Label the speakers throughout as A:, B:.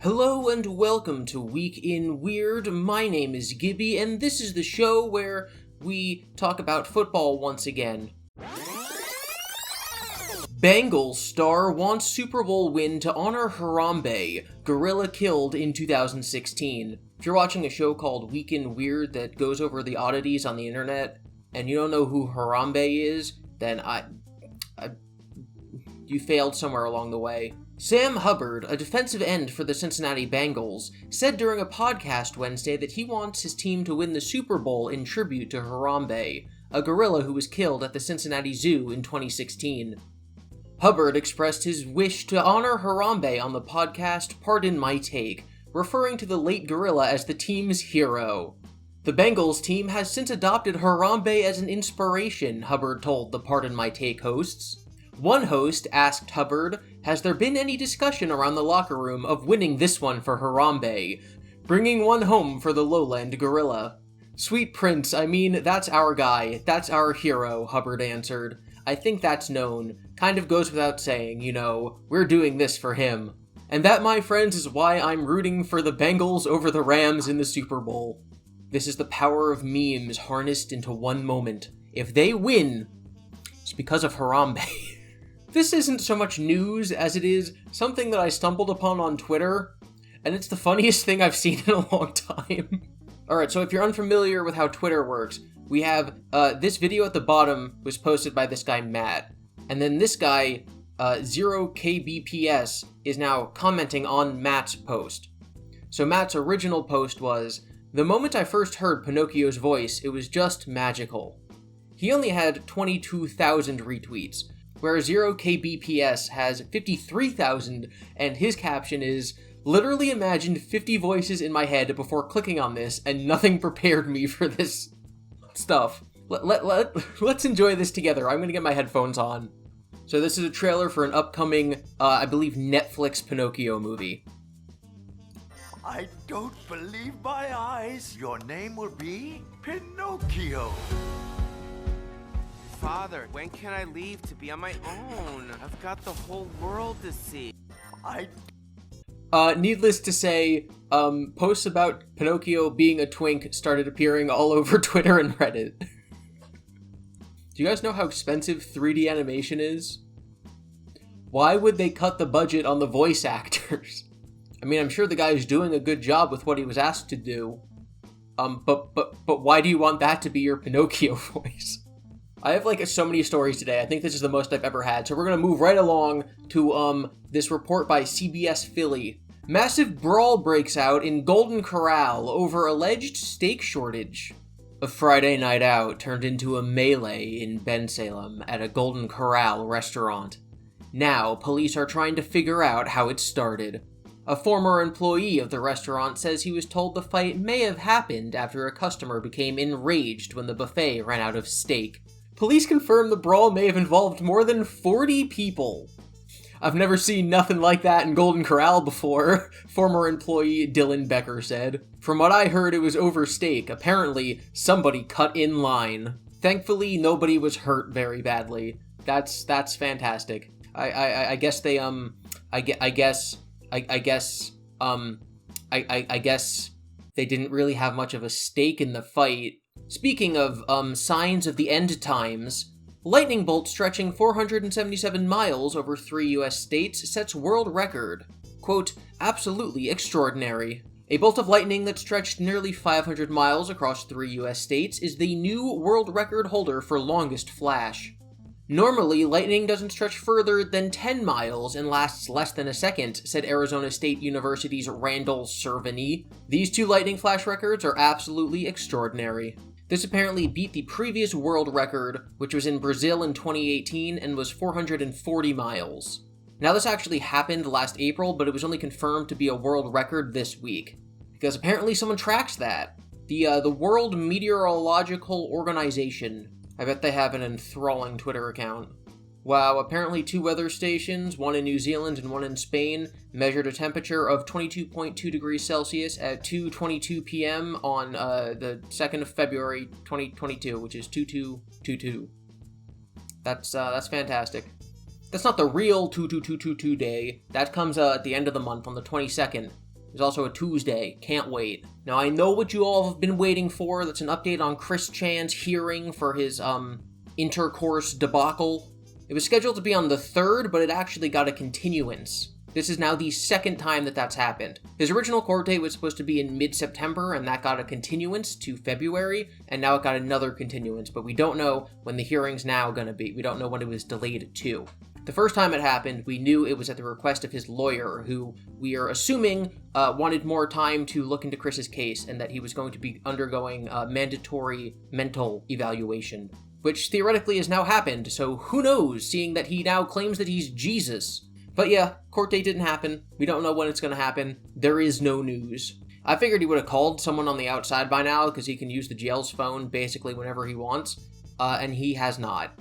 A: Hello and welcome to Week in Weird. My name is GiBi, and this is the show where we talk about football once again. Bengals star wants Super Bowl win to honor Harambe, gorilla killed in 2016. If you're watching a show called Week in Weird that goes over the oddities on the internet, and you don't know who Harambe is, then you failed somewhere along the way. Sam Hubbard, a defensive end for the Cincinnati Bengals, said during a podcast Wednesday that he wants his team to win the Super Bowl in tribute to Harambe, a gorilla who was killed at the Cincinnati Zoo in 2016. Hubbard expressed his wish to honor Harambe on the podcast Pardon My Take, referring to the late gorilla as the team's hero. The Bengals team has since adopted Harambe as an inspiration, Hubbard told the Pardon My Take hosts. One host asked Hubbard, "Has there been any discussion around the locker room of winning this one for Harambe? Bringing one home for the lowland gorilla?" "Sweet Prince, I mean, that's our guy. That's our hero," Hubbard answered. "I think that's known. Kind of goes without saying, you know. We're doing this for him. And that, my friends, is why I'm rooting for the Bengals over the Rams in the Super Bowl. This is the power of memes harnessed into one moment. If they win, it's because of Harambe." This isn't so much news as it is something that I stumbled upon on Twitter, and it's the funniest thing I've seen in a long time. Alright, so if you're unfamiliar with how Twitter works, we have this video at the bottom was posted by this guy Matt, and then this guy, 0kbps, is now commenting on Matt's post. So Matt's original post was, "The moment I first heard Pinocchio's voice, it was just magical." He only had 22,000 retweets, whereas 0kbps has 53,000, and his caption is, "Literally imagined 50 voices in my head before clicking on this, and nothing prepared me for this stuff. Let's enjoy this together. I'm gonna get my headphones on." So this is a trailer for an upcoming, I believe, Netflix Pinocchio movie.
B: I don't believe my eyes. Your name will be Pinocchio.
C: Father, when can I leave to be on my own? I've got the whole world to see.
A: Needless to say, posts about Pinocchio being a twink started appearing all over Twitter and Reddit. Do you guys know how expensive 3D animation is? Why would they cut the budget on the voice actors? I mean, I'm sure the guy is doing a good job with what he was asked to do. But why do you want that to be your Pinocchio voice? I have, so many stories today. I think this is the most I've ever had. So we're going to move right along to, this report by CBS Philly. Massive brawl breaks out in Golden Corral over alleged steak shortage. A Friday night out turned into a melee in Bensalem at a Golden Corral restaurant. Now, police are trying to figure out how it started. A former employee of the restaurant says he was told the fight may have happened after a customer became enraged when the buffet ran out of steak. Police confirm the brawl may have involved more than 40 people. "I've never seen nothing like that in Golden Corral before," former employee Dylan Becker said. "From what I heard, it was over steak. Apparently, somebody cut in line. Thankfully, nobody was hurt very badly." That's fantastic. I guess they, I guess they didn't really have much of a stake in the fight. Speaking of, signs of the end times, lightning bolt stretching 477 miles over 3 US states sets world record. Quote, "Absolutely extraordinary." A bolt of lightning that stretched nearly 500 miles across 3 US states is the new world record holder for longest flash. Normally, lightning doesn't stretch further than 10 miles and lasts less than a second, said Arizona State University's Randall Cerveny. These two lightning flash records are absolutely extraordinary. This apparently beat the previous world record, which was in Brazil in 2018 and was 440 miles. Now, this actually happened last April, but it was only confirmed to be a world record this week, because apparently someone tracks that. The World Meteorological Organization. I bet they have an enthralling Twitter account. Wow, apparently 2 weather stations, one in New Zealand and one in Spain, measured a temperature of 22.2 degrees Celsius at 2:22 p.m. on the 2nd of February 2022, which is 2222. That's fantastic. That's not the real 22222 day. That comes at the end of the month on the 22nd. There's also a Tuesday. Can't wait. Now, I know what you all have been waiting for. That's an update on Chris Chan's hearing for his, intercourse debacle. It was scheduled to be on the 3rd, but it actually got a continuance. This is now the second time that that's happened. His original court date was supposed to be in mid-September, and that got a continuance to February, and now it got another continuance, but we don't know when the hearing's now gonna be. We don't know when it was delayed to. The first time it happened, we knew it was at the request of his lawyer, who we are assuming wanted more time to look into Chris's case, and that he was going to be undergoing mandatory mental evaluation, which theoretically has now happened, so who knows, seeing that he now claims that he's Jesus. But yeah, court date didn't happen. We don't know when it's going to happen. There is no news. I figured he would have called someone on the outside by now, because he can use the jail's phone basically whenever he wants, and he has not,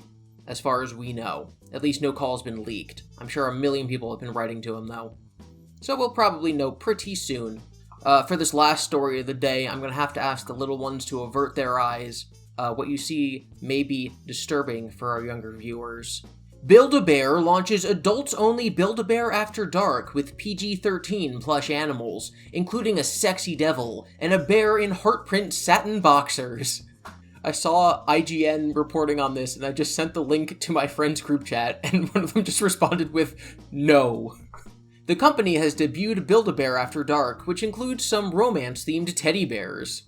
A: as far as we know. At least no call's been leaked. I'm sure a million people have been writing to him, though. So we'll probably know pretty soon. For this last story of the day, I'm going to have to ask the little ones to avert their eyes. What you see may be disturbing for our younger viewers. BuildABear launches adults-only BuildABear After Dark with PG-13 plush animals, including a sexy devil and a bear in heartprint satin boxers. I saw IGN reporting on this, and I just sent the link to my friend's group chat, and one of them just responded with, no. The company has debuted BuildABear After Dark, which includes some romance-themed teddy bears.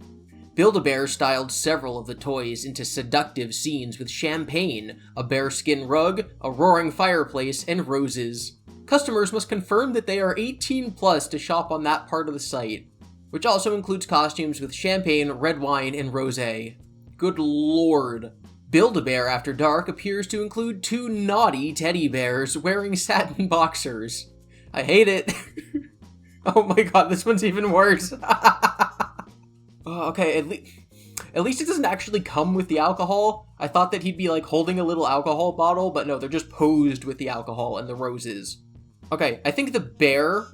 A: BuildABear styled several of the toys into seductive scenes with champagne, a bearskin rug, a roaring fireplace, and roses. Customers must confirm that they are 18 plus to shop on that part of the site, which also includes costumes with champagne, red wine, and rosé. Good lord. BuildABear After Dark appears to include 2 naughty teddy bears wearing satin boxers. I hate it. Oh my god, this one's even worse. Okay, at least it doesn't actually come with the alcohol. I thought that he'd be like holding a little alcohol bottle, but no, they're just posed with the alcohol and the roses. Okay, I think the bear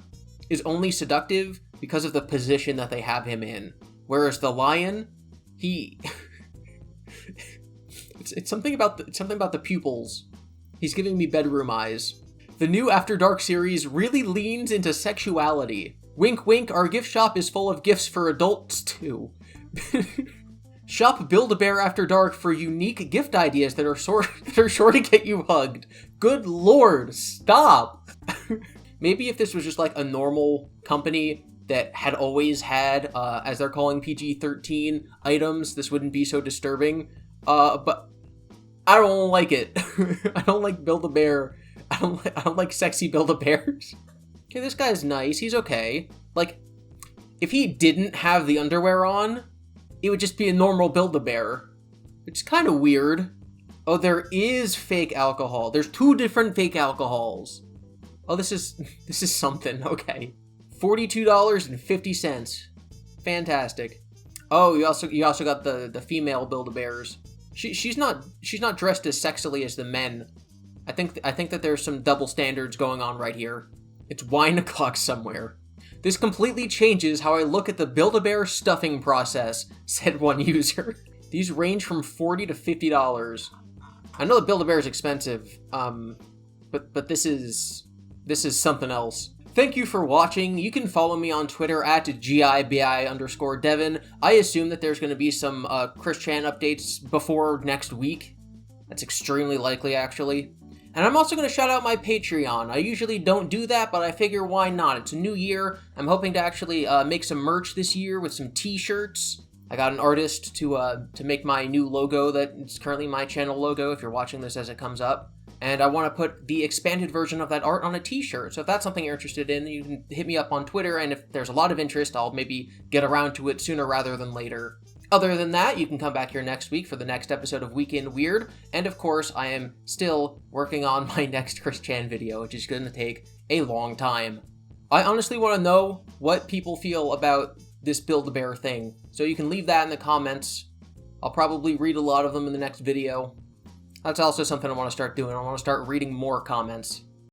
A: is only seductive because of the position that they have him in. Whereas the lion, he... it's something about the pupils. He's giving me bedroom eyes. The new After Dark series really leans into sexuality. Wink wink, our gift shop is full of gifts for adults too. Shop BuildABear After Dark for unique gift ideas that are sure to get you hugged. Good lord, stop! Maybe if this was just like a normal company that had always had, as they're calling PG-13 items, this wouldn't be so disturbing. But I don't like it. I don't like BuildABear. I don't like sexy BuildABears. Okay, this guy's nice. He's okay. Like, if he didn't have the underwear on, it would just be a normal BuildABear. It's kind of weird. Oh, there is fake alcohol. There's 2 different fake alcohols. Oh, this is something. Okay. $42.50. Fantastic. Oh, you also got the female BuildABears. She's not dressed as sexily as the men. I think that there's some double standards going on right here. It's wine o'clock somewhere. This completely changes how I look at the BuildABear stuffing process, said one user. These range from $40 to $50. I know the BuildABear is expensive, but this is something else. Thank you for watching. You can follow me on Twitter at GiBi_Devin. I assume that there's going to be some Chris Chan updates before next week. That's extremely likely, actually. And I'm also going to shout out my Patreon. I usually don't do that, but I figure why not? It's a new year. I'm hoping to actually make some merch this year with some t-shirts. I got an artist to make my new logo that is currently my channel logo, if you're watching this as it comes up. And I want to put the expanded version of that art on a t-shirt. So if that's something you're interested in, you can hit me up on Twitter, and if there's a lot of interest, I'll maybe get around to it sooner rather than later. Other than that, you can come back here next week for the next episode of Weekend Weird, and of course, I am still working on my next Chris Chan video, which is going to take a long time. I honestly want to know what people feel about this BuildABear thing, so you can leave that in the comments. I'll probably read a lot of them in the next video. That's also something I want to start doing. I want to start reading more comments.